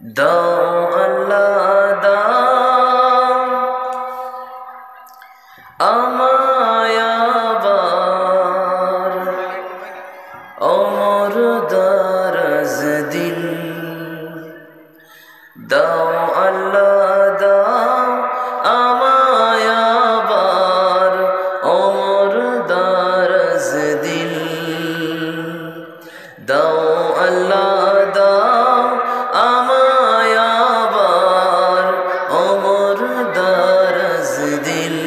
দাও আল্লাহ দাও আমায় আবার ওমর দারাজ দিল। দাও আল্লাহ দাও আমায় আবার ওমর দারাজ দিল। দাও আল্লাহ দাও আমায় আবার ওমর দারাজ দিল।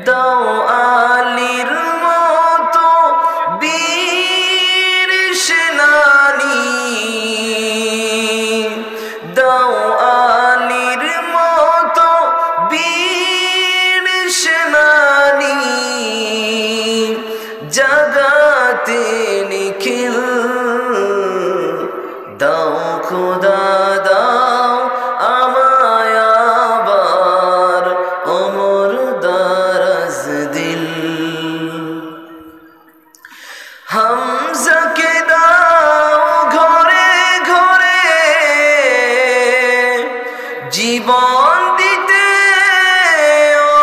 দাও আলীর মতো বীর সেনানী, দাও আলীর মতো বীর সেনানী, জাগাতে নিখিল। দাও খোদা দাও আমায় আবার ওমর দারাজ দিল। হামজাকে দাও ঘরে ঘরে জীবন দিতে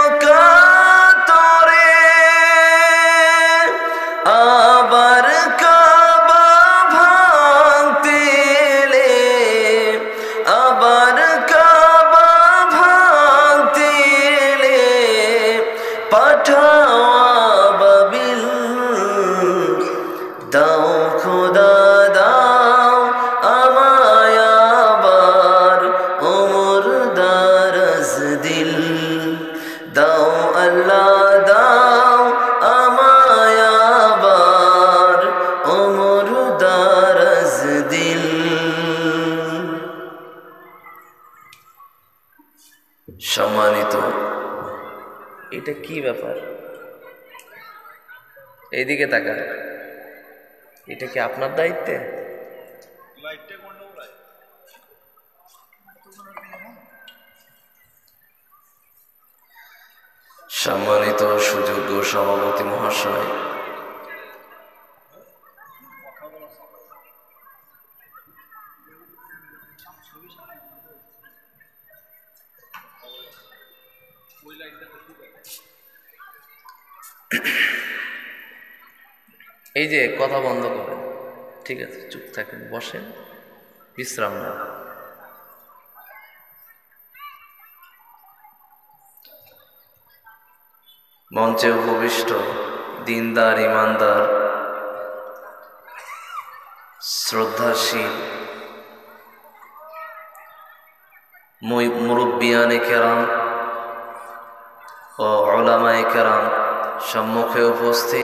অকাতরে। আবার কাবা ভাঙতে এলে, আবার কাবা ভাঙতে এলে পাঠাও আবাবিল। দাও খোদা দাও আমায় আবার ওমর দারাজ দিল। দাও আল্লাহ দাও আমায় আবার ওমর দারাজ দিল। সম্মানিত, এটা কি ব্যাপার? এইদিকে তাকান, এটা কি আপনার দায়িত্বে? সম্মানিত সুযোগ্য সভাপতি মহাশয়, এই যে কথা বন্ধ করেন, ঠিক আছে, চুপ থাকেন, বসেন, বিশ্রাম নেন। মঞ্চে উপবিষ্ট দিনদার ইমানদার শ্রদ্ধাশীল মুরব্বিয়ানে কেরাম ও উলামায়ে কেরাম সম্মুখে উপস্থিত